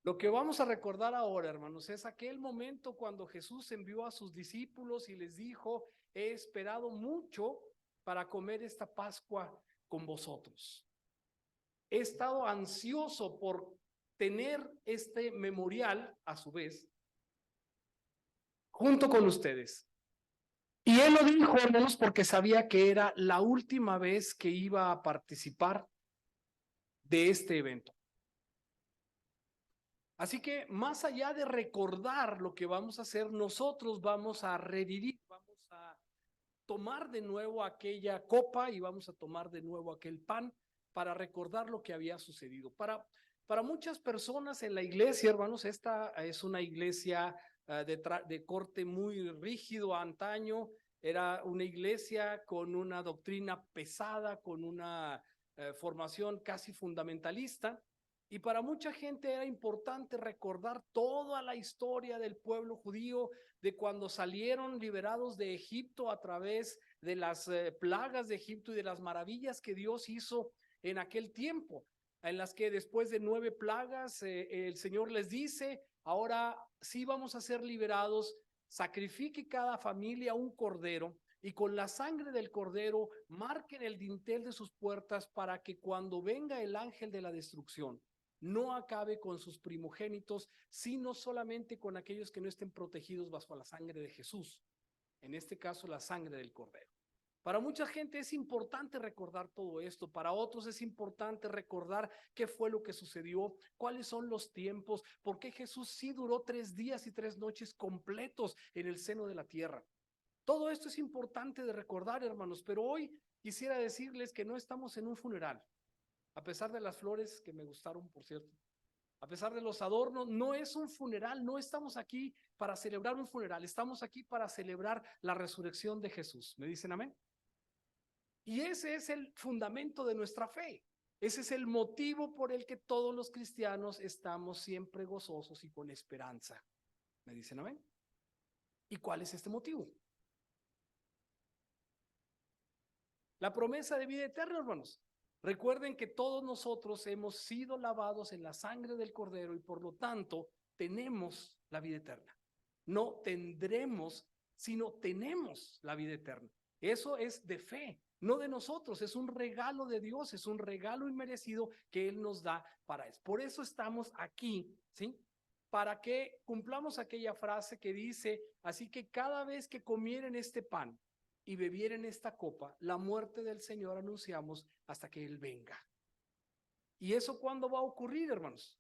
Lo que vamos a recordar ahora, hermanos, es aquel momento cuando Jesús envió a sus discípulos y les dijo: he esperado mucho para comer esta Pascua con vosotros. He estado ansioso por tener este memorial, a su vez, junto con ustedes. Y él lo dijo, hermanos, porque sabía que era la última vez que iba a participar de este evento. Así que más allá de recordar lo que vamos a hacer, nosotros vamos a revivir, vamos a tomar de nuevo aquella copa y vamos a tomar de nuevo aquel pan para recordar lo que había sucedido. Para muchas personas en la iglesia, hermanos, esta es una iglesia de corte muy rígido antaño. Era una iglesia con una doctrina pesada, con una formación casi fundamentalista. Y para mucha gente era importante recordar toda la historia del pueblo judío, de cuando salieron liberados de Egipto a través de las plagas de Egipto y de las maravillas que Dios hizo en aquel tiempo, en las que después de 9 plagas el Señor les dice: ahora sí vamos a ser liberados, sacrifique cada familia un cordero, y con la sangre del cordero marquen el dintel de sus puertas, para que cuando venga el ángel de la destrucción no acabe con sus primogénitos, sino solamente con aquellos que no estén protegidos bajo la sangre de Jesús, en este caso la sangre del cordero. Para mucha gente es importante recordar todo esto, para otros es importante recordar qué fue lo que sucedió, cuáles son los tiempos, por qué Jesús sí duró 3 días y 3 noches completos en el seno de la tierra. Todo esto es importante de recordar, hermanos, pero hoy quisiera decirles que no estamos en un funeral. A pesar de las flores, que me gustaron, por cierto, a pesar de los adornos, no es un funeral, no estamos aquí para celebrar un funeral, estamos aquí para celebrar la resurrección de Jesús. ¿Me dicen amén? Y ese es el fundamento de nuestra fe. Ese es el motivo por el que todos los cristianos estamos siempre gozosos y con esperanza. ¿Me dicen amén? ¿Y cuál es este motivo? La promesa de vida eterna, hermanos. Recuerden que todos nosotros hemos sido lavados en la sangre del Cordero y por lo tanto tenemos la vida eterna. No tendremos, sino tenemos la vida eterna. Eso es de fe, no de nosotros, es un regalo de Dios, es un regalo inmerecido que Él nos da para eso. Por eso estamos aquí, ¿sí? Para que cumplamos aquella frase que dice: así que cada vez que comieren este pan y bebieren esta copa, la muerte del Señor anunciamos hasta que Él venga. ¿Y eso cuándo va a ocurrir, hermanos?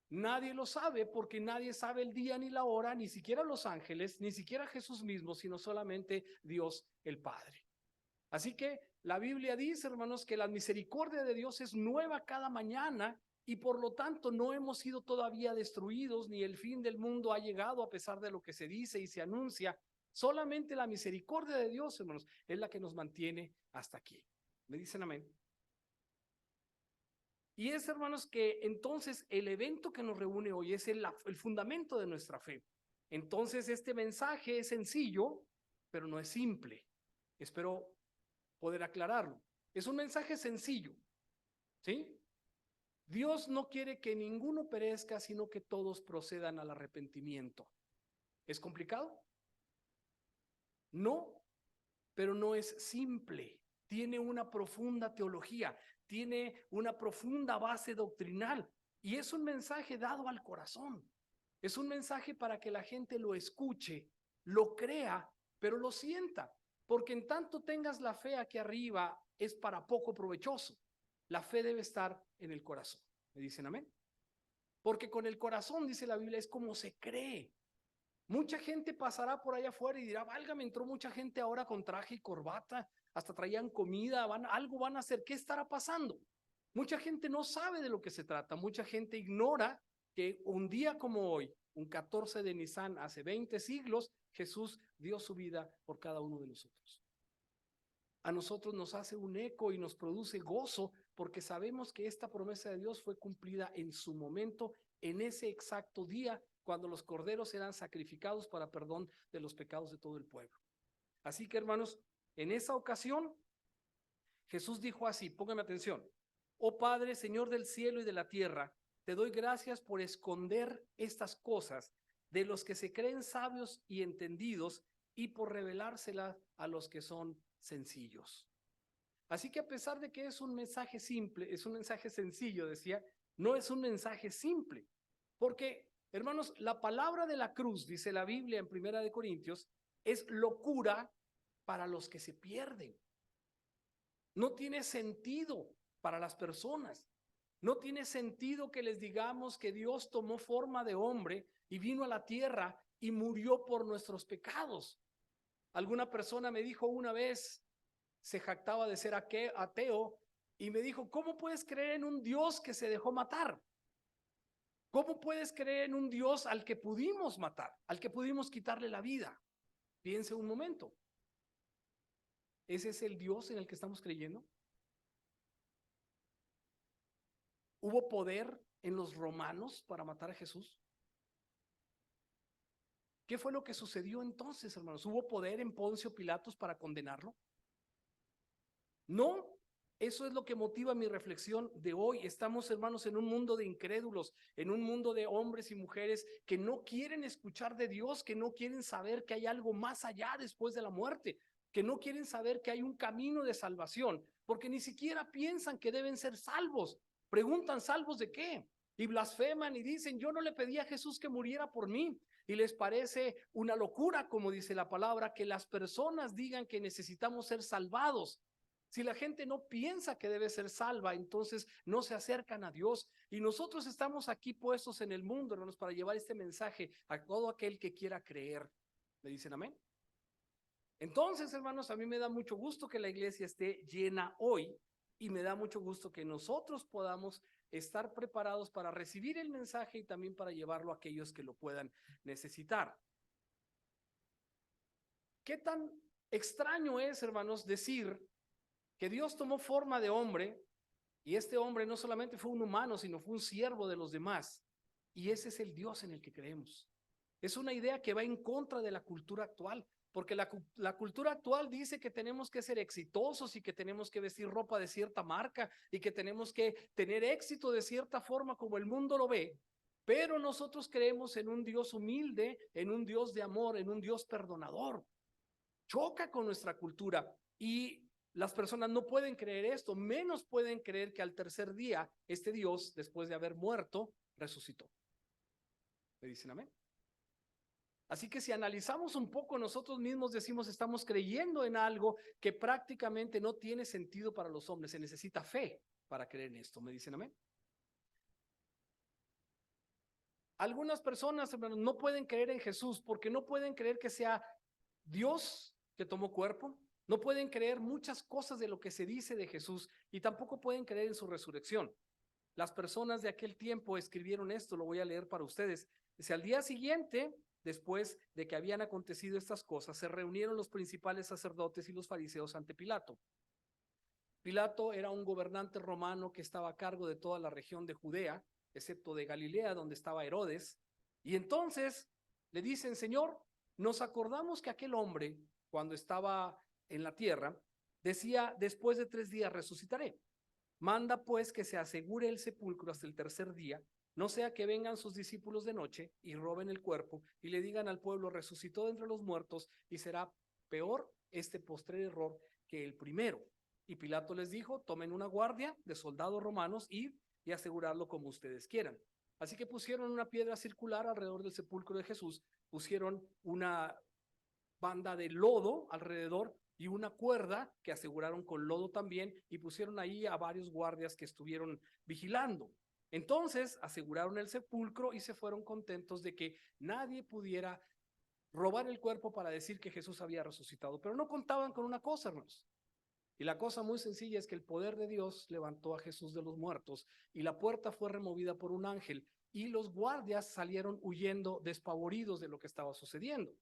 Nadie lo sabe, porque nadie sabe el día ni la hora, ni siquiera los ángeles, ni siquiera Jesús mismo, sino solamente Dios el Padre. Así que la Biblia dice, hermanos, que la misericordia de Dios es nueva cada mañana, y por lo tanto no hemos sido todavía destruidos, ni el fin del mundo ha llegado a pesar de lo que se dice y se anuncia. Solamente la misericordia de Dios, hermanos, es la que nos mantiene hasta aquí. ¿Me dicen amén? Y es, hermanos, que entonces el evento que nos reúne hoy es el fundamento de nuestra fe. Entonces este mensaje es sencillo, pero no es simple. Espero poder aclararlo. Es un mensaje sencillo, ¿sí? Dios no quiere que ninguno perezca, sino que todos procedan al arrepentimiento. ¿Es complicado? No, pero no es simple. Tiene una profunda teología, tiene una profunda base doctrinal, y es un mensaje dado al corazón. Es un mensaje para que la gente lo escuche, lo crea, pero lo sienta, porque en tanto tengas la fe aquí arriba, es para poco provechoso. La fe debe estar en el corazón. ¿Me dicen amén? Porque con el corazón, dice la Biblia, es como se cree. Mucha gente pasará por allá afuera y dirá: válgame, entró mucha gente ahora con traje y corbata, hasta traían comida, algo van a hacer, ¿qué estará pasando? Mucha gente no sabe de lo que se trata, mucha gente ignora que un día como hoy, un 14 de Nisan, hace 20 siglos, Jesús dio su vida por cada uno de nosotros. A nosotros nos hace un eco y nos produce gozo, porque sabemos que esta promesa de Dios fue cumplida en su momento, en ese exacto día, cuando los corderos eran sacrificados para perdón de los pecados de todo el pueblo. Así que, hermanos, en esa ocasión, Jesús dijo así, pónganme atención: oh Padre, Señor del cielo y de la tierra, te doy gracias por esconder estas cosas de los que se creen sabios y entendidos y por revelárselas a los que son sencillos. Así que a pesar de que es un mensaje simple, es un mensaje sencillo, decía, no es un mensaje simple, porque, hermanos, la palabra de la cruz, dice la Biblia en 1 Corintios, es locura para los que se pierden. No tiene sentido para las personas. No tiene sentido que les digamos que Dios tomó forma de hombre y vino a la tierra y murió por nuestros pecados. Alguna persona me dijo una vez, se jactaba de ser ateo, y me dijo, ¿cómo puedes creer en un Dios que se dejó matar? ¿Cómo puedes creer en un Dios al que pudimos matar, al que pudimos quitarle la vida? Piense un momento. ¿Ese es el Dios en el que estamos creyendo? ¿Hubo poder en los romanos para matar a Jesús? ¿Qué fue lo que sucedió entonces, hermanos? ¿Hubo poder en Poncio Pilatos para condenarlo? No, eso es lo que motiva mi reflexión de hoy. Estamos, hermanos, en un mundo de incrédulos, en un mundo de hombres y mujeres que no quieren escuchar de Dios, que no quieren saber que hay algo más allá después de la muerte, que no quieren saber que hay un camino de salvación, porque ni siquiera piensan que deben ser salvos. Preguntan, ¿salvos de qué? Y blasfeman y dicen, yo no le pedí a Jesús que muriera por mí. Y les parece una locura, como dice la palabra, que las personas digan que necesitamos ser salvados. Si la gente no piensa que debe ser salva, entonces no se acercan a Dios. Y nosotros estamos aquí puestos en el mundo, hermanos, para llevar este mensaje a todo aquel que quiera creer. ¿Me dicen amén? Entonces, hermanos, a mí me da mucho gusto que la iglesia esté llena hoy y me da mucho gusto que nosotros podamos estar preparados para recibir el mensaje y también para llevarlo a aquellos que lo puedan necesitar. ¿Qué tan extraño es, hermanos, decir que Dios tomó forma de hombre y este hombre no solamente fue un humano, sino fue un siervo de los demás? Y ese es el Dios en el que creemos. Es una idea que va en contra de la cultura actual, porque la cultura actual dice que tenemos que ser exitosos y que tenemos que vestir ropa de cierta marca y que tenemos que tener éxito de cierta forma como el mundo lo ve, pero nosotros creemos en un Dios humilde, en un Dios de amor, en un Dios perdonador. Choca con nuestra cultura y las personas no pueden creer esto, menos pueden creer que al tercer día este Dios, después de haber muerto, resucitó. ¿Me dicen amén? Así que si analizamos un poco, nosotros mismos decimos, estamos creyendo en algo que prácticamente no tiene sentido para los hombres. Se necesita fe para creer en esto. ¿Me dicen amén? Algunas personas, hermanos, no pueden creer en Jesús porque no pueden creer que sea Dios que tomó cuerpo. No pueden creer muchas cosas de lo que se dice de Jesús y tampoco pueden creer en su resurrección. Las personas de aquel tiempo escribieron esto, lo voy a leer para ustedes. Dice, al día siguiente, después de que habían acontecido estas cosas, se reunieron los principales sacerdotes y los fariseos ante Pilato. Pilato era un gobernante romano que estaba a cargo de toda la región de Judea, excepto de Galilea, donde estaba Herodes. Y entonces le dicen, Señor, nos acordamos que aquel hombre, cuando estaba en la tierra, decía, después de 3 días resucitaré. Manda pues que se asegure el sepulcro hasta el tercer día, no sea que vengan sus discípulos de noche y roben el cuerpo y le digan al pueblo, resucitó de entre los muertos, y será peor este postrer error que el primero. Y Pilato les dijo, tomen una guardia de soldados romanos y asegurarlo como ustedes quieran. Así que pusieron una piedra circular alrededor del sepulcro de Jesús, pusieron una banda de lodo alrededor y una cuerda que aseguraron con lodo también, y pusieron ahí a varios guardias que estuvieron vigilando. Entonces aseguraron el sepulcro y se fueron contentos de que nadie pudiera robar el cuerpo para decir que Jesús había resucitado. Pero no contaban con una cosa, hermanos. Y la cosa muy sencilla es que el poder de Dios levantó a Jesús de los muertos y la puerta fue removida por un ángel y los guardias salieron huyendo despavoridos de lo que estaba sucediendo.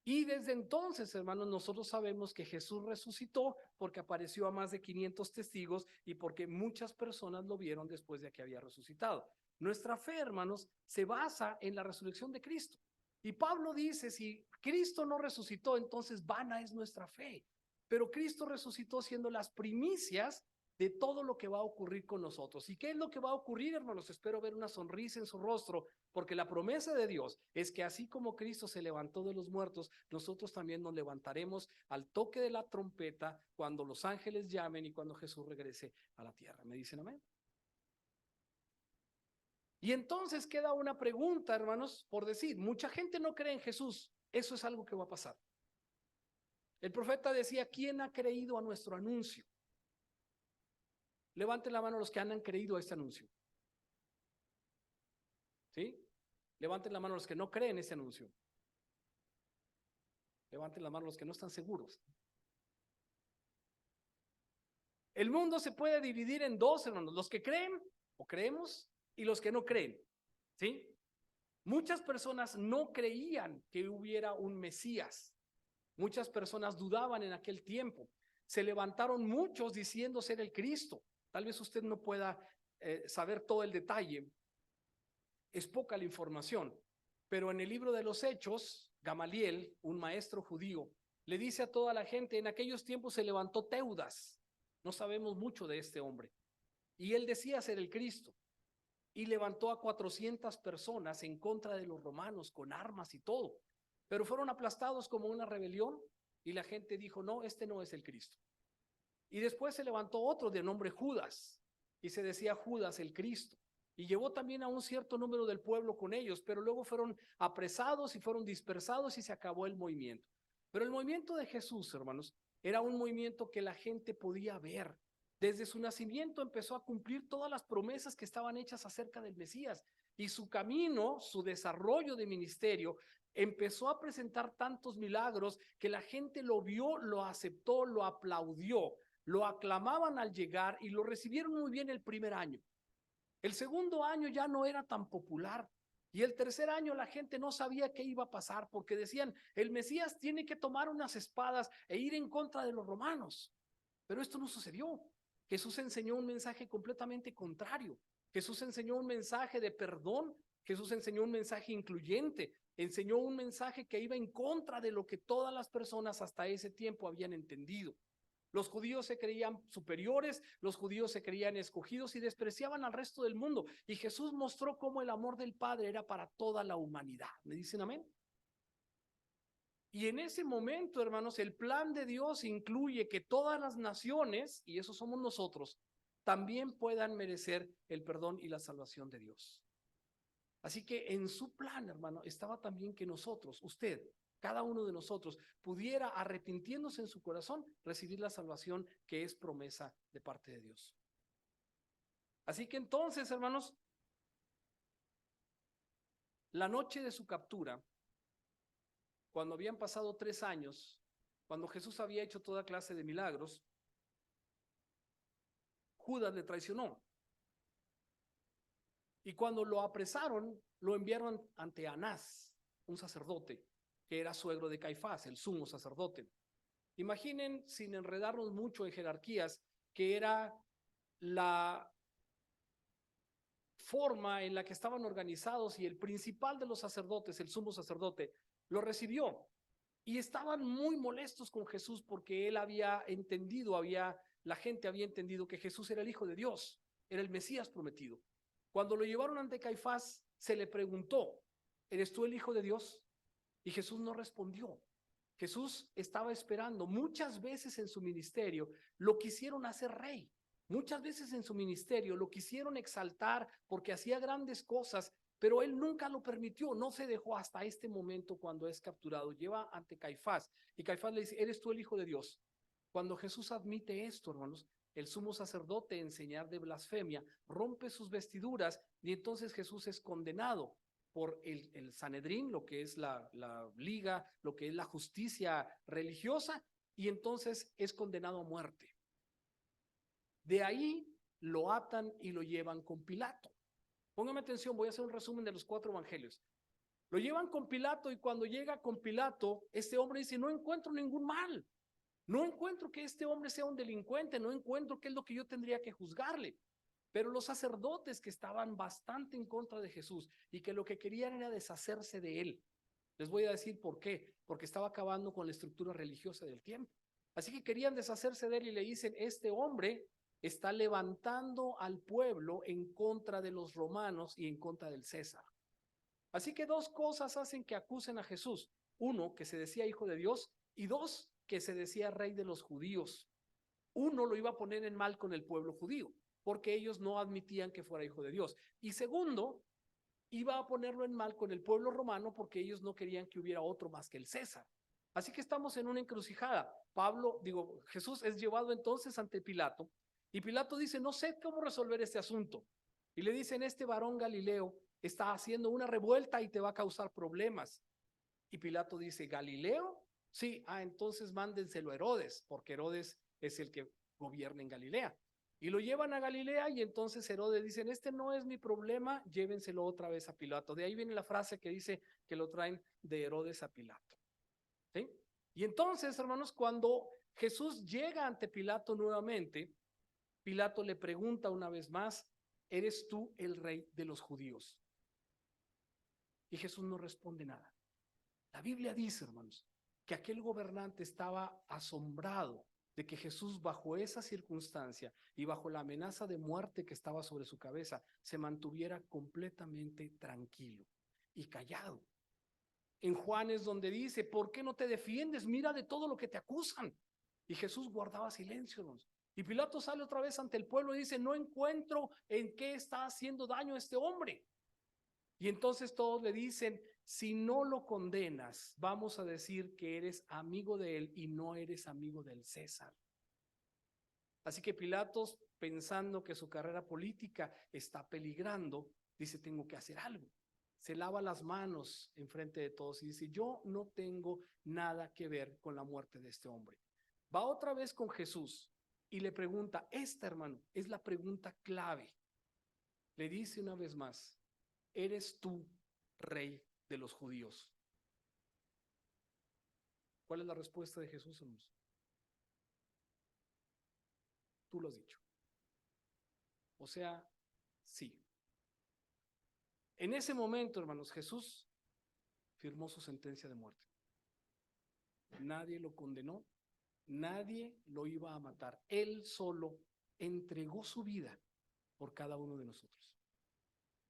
Y desde entonces, hermanos, nosotros sabemos que Jesús resucitó porque apareció a más de 500 testigos y porque muchas personas lo vieron después de que había resucitado. Nuestra fe, hermanos, se basa en la resurrección de Cristo. Y Pablo dice, si Cristo no resucitó, entonces vana es nuestra fe. Pero Cristo resucitó siendo las primicias de todo lo que va a ocurrir con nosotros. ¿Y qué es lo que va a ocurrir, hermanos? Espero ver una sonrisa en su rostro, porque la promesa de Dios es que así como Cristo se levantó de los muertos, nosotros también nos levantaremos al toque de la trompeta cuando los ángeles llamen y cuando Jesús regrese a la tierra. ¿Me dicen amén? Y entonces queda una pregunta, hermanos, por decir, mucha gente no cree en Jesús. Eso es algo que va a pasar. El profeta decía, ¿quién ha creído a nuestro anuncio? Levanten la mano los que han creído a este anuncio. ¿Sí? Levanten la mano los que no creen este anuncio. Levanten la mano los que no están seguros. El mundo se puede dividir en dos, hermanos, los que creen o creemos y los que no creen. ¿Sí? Muchas personas no creían que hubiera un Mesías. Muchas personas dudaban en aquel tiempo. Se levantaron muchos diciendo ser el Cristo. Tal vez usted no pueda saber todo el detalle. Es poca la información. Pero en el libro de los Hechos, Gamaliel, un maestro judío, le dice a toda la gente, en aquellos tiempos se levantó Teudas. No sabemos mucho de este hombre. Y él decía ser el Cristo. Y levantó a 400 personas en contra de los romanos con armas y todo. Pero fueron aplastados como una rebelión y la gente dijo, no, este no es el Cristo. Y después se levantó otro de nombre Judas y se decía Judas el Cristo. Y llevó también a un cierto número del pueblo con ellos, pero luego fueron apresados y fueron dispersados y se acabó el movimiento. Pero el movimiento de Jesús, hermanos, era un movimiento que la gente podía ver. Desde su nacimiento empezó a cumplir todas las promesas que estaban hechas acerca del Mesías. Y su camino, su desarrollo de ministerio, empezó a presentar tantos milagros que la gente lo vio, lo aceptó, lo aplaudió, lo aclamaban al llegar y lo recibieron muy bien el primer año. El segundo año ya no era tan popular. Y el tercer año la gente no sabía qué iba a pasar porque decían, el Mesías tiene que tomar unas espadas e ir en contra de los romanos. Pero esto no sucedió. Jesús enseñó un mensaje completamente contrario. Jesús enseñó un mensaje de perdón. Jesús enseñó un mensaje incluyente. Enseñó un mensaje que iba en contra de lo que todas las personas hasta ese tiempo habían entendido. Los judíos se creían superiores, los judíos se creían escogidos y despreciaban al resto del mundo. Y Jesús mostró cómo el amor del Padre era para toda la humanidad. ¿Me dicen amén? Y en ese momento, hermanos, el plan de Dios incluye que todas las naciones, y eso somos nosotros, también puedan merecer el perdón y la salvación de Dios. Así que en su plan, hermano, estaba también que nosotros, usted, cada uno de nosotros, pudiera, arrepintiéndose en su corazón, recibir la salvación que es promesa de parte de Dios. Así que entonces, hermanos, la noche de su captura, cuando habían pasado 3 años, cuando Jesús había hecho toda clase de milagros, Judas le traicionó. Y cuando lo apresaron, lo enviaron ante Anás, un sacerdote, que era suegro de Caifás, el sumo sacerdote. Imaginen, sin enredarnos mucho en jerarquías, que era la forma en la que estaban organizados y el principal de los sacerdotes, el sumo sacerdote, lo recibió. Y estaban muy molestos con Jesús porque él había entendido, la gente había entendido que Jesús era el Hijo de Dios, era el Mesías prometido. Cuando lo llevaron ante Caifás, se le preguntó, ¿eres tú el Hijo de Dios? Y Jesús no respondió. Jesús estaba esperando. Muchas veces en su ministerio lo quisieron hacer rey. Muchas veces en su ministerio lo quisieron exaltar porque hacía grandes cosas, pero él nunca lo permitió, no se dejó hasta este momento cuando es capturado. Lleva ante Caifás y Caifás le dice, ¿eres tú el Hijo de Dios? Cuando Jesús admite esto, hermanos, el sumo sacerdote en señal de blasfemia rompe sus vestiduras y entonces Jesús es condenado por el Sanedrín, lo que es la liga, lo que es la justicia religiosa, y entonces es condenado a muerte. De ahí lo atan y lo llevan con Pilato. Póngame atención, voy a hacer un resumen de los 4 evangelios. Lo llevan con Pilato y cuando llega con Pilato, este hombre dice, no encuentro ningún mal. No encuentro que este hombre sea un delincuente, no encuentro qué es lo que yo tendría que juzgarle. Pero los sacerdotes que estaban bastante en contra de Jesús y que lo que querían era deshacerse de él. Les voy a decir por qué. Porque estaba acabando con la estructura religiosa del tiempo. Así que querían deshacerse de él y le dicen, este hombre está levantando al pueblo en contra de los romanos y en contra del César. Así que dos cosas hacen que acusen a Jesús. Uno, que se decía hijo de Dios, y dos, que se decía rey de los judíos. Uno, lo iba a poner en mal con el pueblo judío, porque ellos no admitían que fuera hijo de Dios. Y segundo, iba a ponerlo en mal con el pueblo romano, porque ellos no querían que hubiera otro más que el César. Así que estamos en una encrucijada. Jesús es llevado entonces ante Pilato, y Pilato dice, no sé cómo resolver este asunto. Y le dicen, este varón Galileo está haciendo una revuelta y te va a causar problemas. Y Pilato dice, ¿Galileo? Sí, entonces mándenselo a Herodes, porque Herodes es el que gobierna en Galilea. Y lo llevan a Galilea y entonces Herodes dice, este no es mi problema, llévenselo otra vez a Pilato. De ahí viene la frase que dice que lo traen de Herodes a Pilato. ¿Sí? Y entonces, hermanos, cuando Jesús llega ante Pilato nuevamente, Pilato le pregunta una vez más, ¿eres tú el rey de los judíos? Y Jesús no responde nada. La Biblia dice, hermanos, que aquel gobernante estaba asombrado de que Jesús, bajo esa circunstancia y bajo la amenaza de muerte que estaba sobre su cabeza, se mantuviera completamente tranquilo y callado. En Juan es donde dice, ¿por qué no te defiendes? Mira de todo lo que te acusan. Y Jesús guardaba silencio, hermanos. Y Pilato sale otra vez ante el pueblo y dice, no encuentro en qué está haciendo daño este hombre. Y entonces todos le dicen, si no lo condenas, vamos a decir que eres amigo de él y no eres amigo del César. Así que Pilatos, pensando que su carrera política está peligrando, dice, tengo que hacer algo. Se lava las manos en frente de todos y dice, yo no tengo nada que ver con la muerte de este hombre. Va otra vez con Jesús y le pregunta, hermano, es la pregunta clave. Le dice una vez más, ¿eres tú rey de los judíos? ¿Cuál es la respuesta de Jesús, hermanos? Tú lo has dicho. O sea, sí. En ese momento, hermanos, Jesús firmó su sentencia de muerte. Nadie lo condenó, nadie lo iba a matar. Él solo entregó su vida por cada uno de nosotros,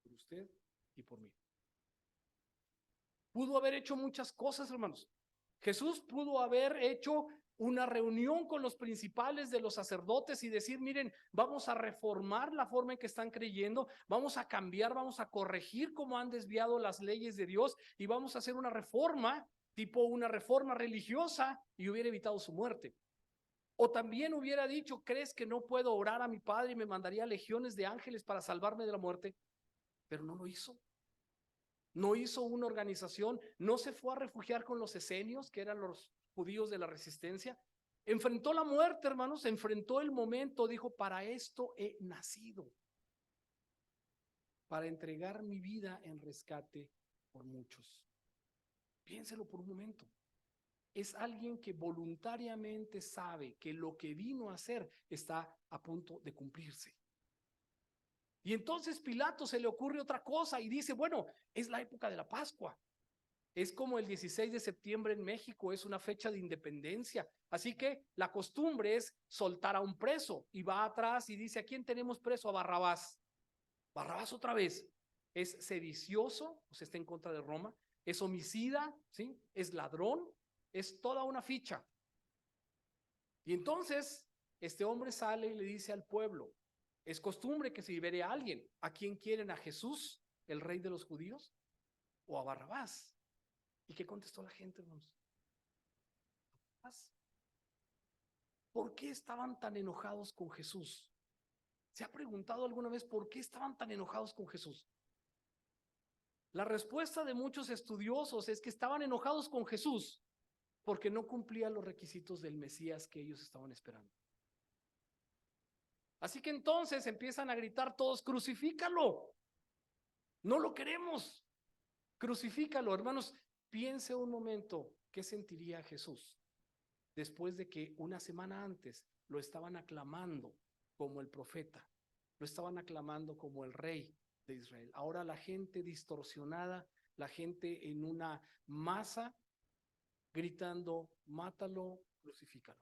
por usted y por mí. Pudo haber hecho muchas cosas, hermanos. Jesús pudo haber hecho una reunión con los principales de los sacerdotes y decir, miren, vamos a reformar la forma en que están creyendo, vamos a cambiar, vamos a corregir cómo han desviado las leyes de Dios y vamos a hacer una reforma, tipo una reforma religiosa, y hubiera evitado su muerte. O también hubiera dicho, ¿crees que no puedo orar a mi Padre y me mandaría legiones de ángeles para salvarme de la muerte? Pero no lo hizo. No hizo una organización, no se fue a refugiar con los esenios, que eran los judíos de la resistencia. Enfrentó la muerte, hermanos, enfrentó el momento, dijo, para esto he nacido, para entregar mi vida en rescate por muchos. Piénselo por un momento. Es alguien que voluntariamente sabe que lo que vino a hacer está a punto de cumplirse. Y entonces Pilato se le ocurre otra cosa y dice, bueno, es la época de la Pascua. Es como el 16 de septiembre en México, es una fecha de independencia. Así que la costumbre es soltar a un preso y va atrás y dice, ¿a quién tenemos preso? A Barrabás. Barrabás otra vez. Es sedicioso, o sea, está en contra de Roma, es homicida, ¿sí? Es ladrón, es toda una ficha. Y entonces este hombre sale y le dice al pueblo, es costumbre que se libere a alguien. ¿A quién quieren? ¿A Jesús, el rey de los judíos? ¿O a Barrabás? ¿Y qué contestó la gente, hermanos? ¿Por qué estaban tan enojados con Jesús? ¿Se ha preguntado alguna vez por qué estaban tan enojados con Jesús? La respuesta de muchos estudiosos es que estaban enojados con Jesús porque no cumplía los requisitos del Mesías que ellos estaban esperando. Así que entonces empiezan a gritar todos, crucifícalo. No lo queremos. Crucifícalo, hermanos. Piense un momento, ¿qué sentiría Jesús después de que una semana antes lo estaban aclamando como el profeta, lo estaban aclamando como el rey de Israel? Ahora la gente distorsionada, la gente en una masa gritando, mátalo, crucifícalo.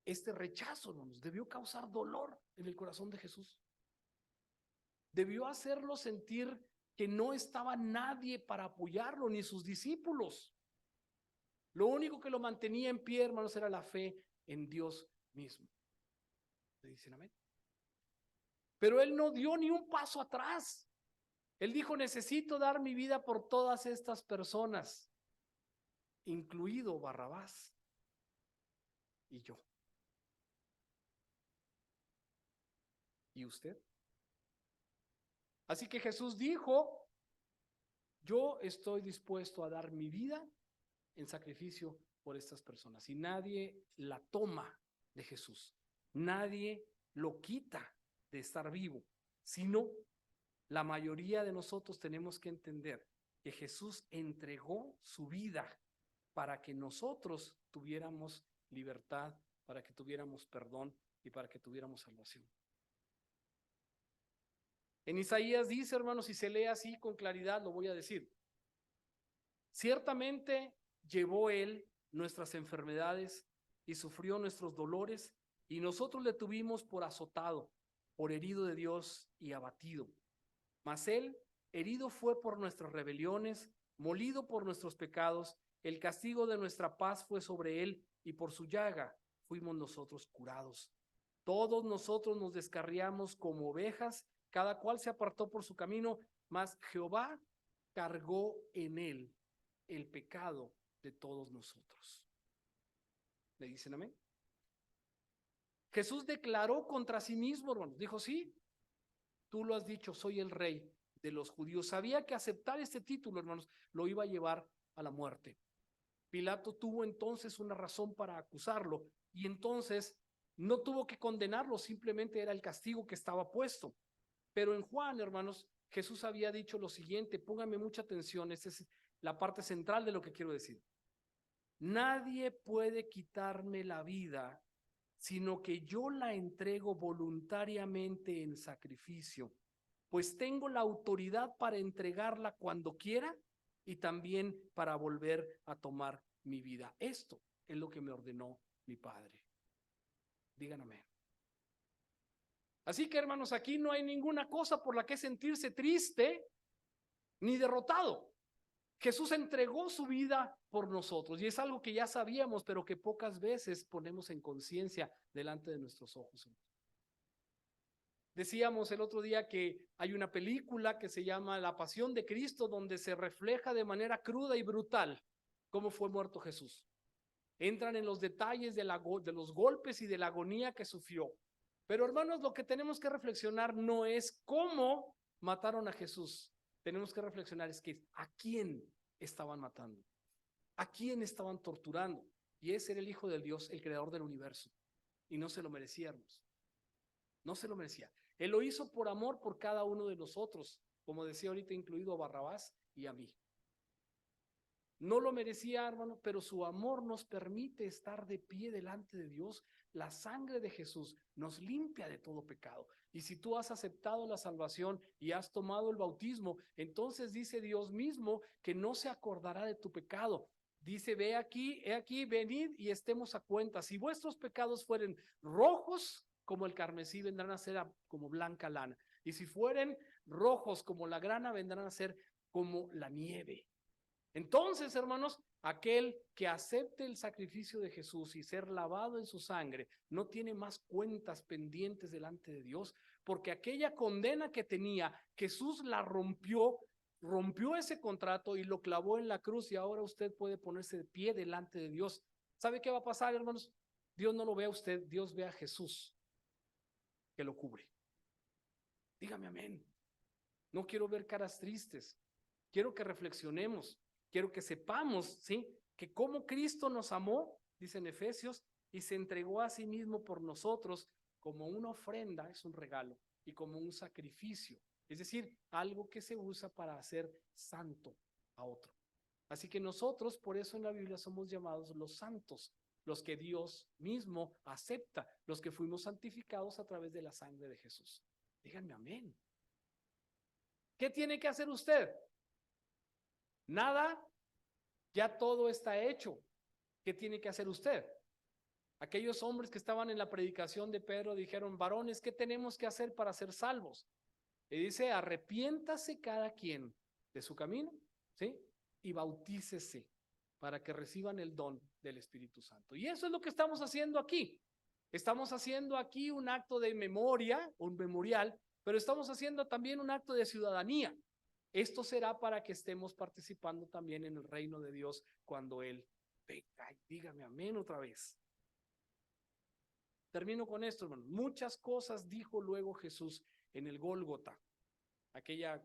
este rechazo, hermanos, debió causar dolor en el corazón de Jesús. Debió hacerlo sentir que no estaba nadie para apoyarlo, ni sus discípulos. Lo único que lo mantenía en pie, hermanos, era la fe en Dios mismo. ¿Le dicen amén? Pero él no dio ni un paso atrás. Él dijo, necesito dar mi vida por todas estas personas, incluido Barrabás y yo. ¿Y usted? Así que Jesús dijo, yo estoy dispuesto a dar mi vida en sacrificio por estas personas. Y nadie la toma de Jesús. Nadie lo quita de estar vivo, sino la mayoría de nosotros tenemos que entender que Jesús entregó su vida para que nosotros tuviéramos libertad, para que tuviéramos perdón y para que tuviéramos salvación. En Isaías dice, hermanos, si se lee así con claridad, lo voy a decir. Ciertamente llevó él nuestras enfermedades y sufrió nuestros dolores, y nosotros le tuvimos por azotado, por herido de Dios y abatido. Mas él herido fue por nuestras rebeliones, molido por nuestros pecados, el castigo de nuestra paz fue sobre él, y por su llaga fuimos nosotros curados. Todos nosotros nos descarriamos como ovejas, cada cual se apartó por su camino, mas Jehová cargó en él el pecado de todos nosotros. ¿Le dicen amén? Jesús declaró contra sí mismo, hermanos. Dijo, sí, tú lo has dicho, soy el rey de los judíos. Sabía que aceptar este título, hermanos, lo iba a llevar a la muerte. Pilato tuvo entonces una razón para acusarlo y entonces no tuvo que condenarlo, simplemente era el castigo que estaba puesto. Pero en Juan, hermanos, Jesús había dicho lo siguiente, pónganme mucha atención, esta es la parte central de lo que quiero decir. Nadie puede quitarme la vida, sino que yo la entrego voluntariamente en sacrificio, pues tengo la autoridad para entregarla cuando quiera y también para volver a tomar mi vida. Esto es lo que me ordenó mi Padre. Díganme. Así que, hermanos, aquí no hay ninguna cosa por la que sentirse triste ni derrotado. Jesús entregó su vida por nosotros y es algo que ya sabíamos, pero que pocas veces ponemos en conciencia delante de nuestros ojos. Decíamos el otro día que hay una película que se llama La Pasión de Cristo, donde se refleja de manera cruda y brutal cómo fue muerto Jesús. Entran en los detalles de los golpes y de la agonía que sufrió. Pero hermanos, lo que tenemos que reflexionar no es cómo mataron a Jesús. Tenemos que reflexionar es que a quién estaban matando, a quién estaban torturando. Y ese era el Hijo del Dios, el creador del universo. Y no se lo merecía, hermanos. No se lo merecía. Él lo hizo por amor por cada uno de nosotros, como decía ahorita, incluido a Barrabás y a mí. No lo merecía, hermano, pero su amor nos permite estar de pie delante de Dios. La sangre de Jesús nos limpia de todo pecado. Y si tú has aceptado la salvación y has tomado el bautismo, entonces dice Dios mismo que no se acordará de tu pecado. Dice, he aquí, venid y estemos a cuenta. Si vuestros pecados fueren rojos como el carmesí, vendrán a ser como blanca lana. Y si fueren rojos como la grana, vendrán a ser como la nieve. Entonces, hermanos, aquel que acepte el sacrificio de Jesús y ser lavado en su sangre, no tiene más cuentas pendientes delante de Dios, porque aquella condena que tenía, Jesús la rompió ese contrato y lo clavó en la cruz y ahora usted puede ponerse de pie delante de Dios. ¿Sabe qué va a pasar, hermanos? Dios no lo ve a usted, Dios ve a Jesús que lo cubre. Dígame amén. No quiero ver caras tristes, quiero que reflexionemos. Quiero que sepamos, ¿sí? Que como Cristo nos amó, dice en Efesios, y se entregó a sí mismo por nosotros como una ofrenda, es un regalo, y como un sacrificio. Es decir, algo que se usa para hacer santo a otro. Así que nosotros, por eso en la Biblia somos llamados los santos, los que Dios mismo acepta, los que fuimos santificados a través de la sangre de Jesús. Díganme amén. ¿Qué tiene que hacer usted? Nada, ya todo está hecho. ¿Qué tiene que hacer usted? Aquellos hombres que estaban en la predicación de Pedro dijeron: varones, ¿qué tenemos que hacer para ser salvos? Y dice: arrepiéntase cada quien de su camino, ¿sí? Y bautícese para que reciban el don del Espíritu Santo. Y eso es lo que estamos haciendo aquí. Estamos haciendo aquí un acto de memoria, un memorial, pero estamos haciendo también un acto de ciudadanía. Esto será para que estemos participando también en el reino de Dios cuando Él venga. Dígame amén otra vez. Termino con esto, hermano. Muchas cosas dijo luego Jesús en el Gólgota, aquella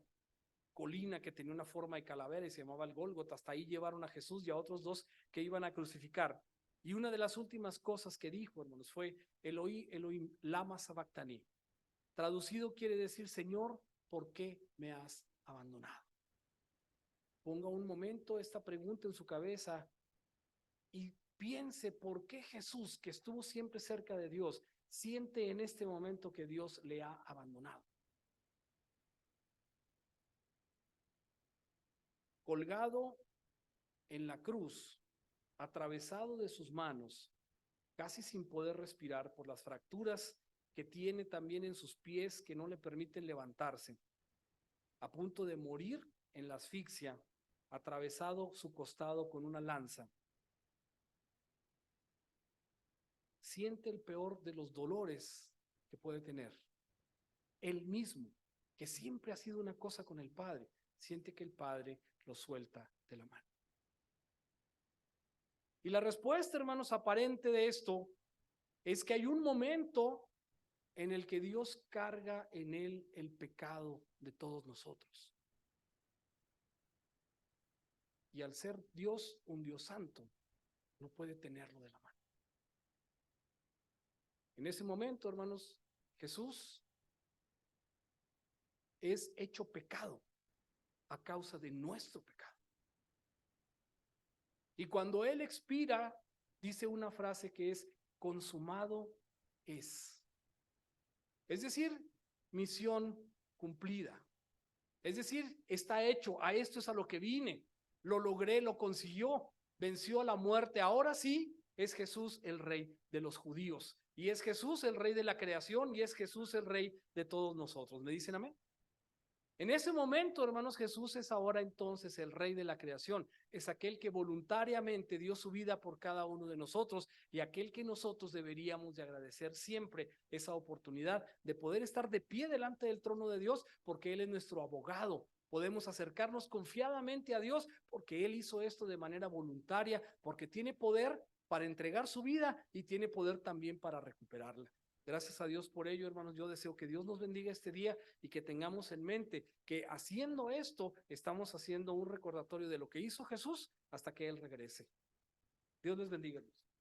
colina que tenía una forma de calavera y se llamaba el Gólgota. Hasta ahí llevaron a Jesús y a otros dos que iban a crucificar. Y una de las últimas cosas que dijo, hermanos, fue: Elohim, Elohim, lama sabactani. Traducido quiere decir: Señor, ¿por qué me has abandonado? Ponga un momento esta pregunta en su cabeza y piense por qué Jesús, que estuvo siempre cerca de Dios, siente en este momento que Dios le ha abandonado. Colgado en la cruz, atravesado de sus manos, casi sin poder respirar por las fracturas que tiene también en sus pies que no le permiten levantarse, a punto de morir en la asfixia, atravesado su costado con una lanza. Siente el peor de los dolores que puede tener. Él mismo, que siempre ha sido una cosa con el Padre, siente que el Padre lo suelta de la mano. Y la respuesta, hermanos, aparente de esto es que hay un momento en el que Dios carga en él el pecado de todos nosotros. Y al ser Dios, un Dios santo, no puede tenerlo de la mano. En ese momento, hermanos, Jesús es hecho pecado a causa de nuestro pecado. Y cuando Él expira, dice una frase que es: consumado es. Es decir, misión cumplida. Es decir, está hecho, a esto es a lo que vine, lo logré, lo consiguió, venció a la muerte. Ahora sí es Jesús el rey de los judíos, y es Jesús el rey de la creación, y es Jesús el rey de todos nosotros. ¿Me dicen amén? En ese momento, hermanos, Jesús es ahora entonces el rey de la creación, es aquel que voluntariamente dio su vida por cada uno de nosotros, y aquel que nosotros deberíamos de agradecer siempre esa oportunidad de poder estar de pie delante del trono de Dios, porque Él es nuestro abogado. Podemos acercarnos confiadamente a Dios porque Él hizo esto de manera voluntaria, porque tiene poder para entregar su vida y tiene poder también para recuperarla. Gracias a Dios por ello, hermanos. Yo deseo que Dios nos bendiga este día y que tengamos en mente que haciendo esto estamos haciendo un recordatorio de lo que hizo Jesús hasta que Él regrese. Dios les bendiga.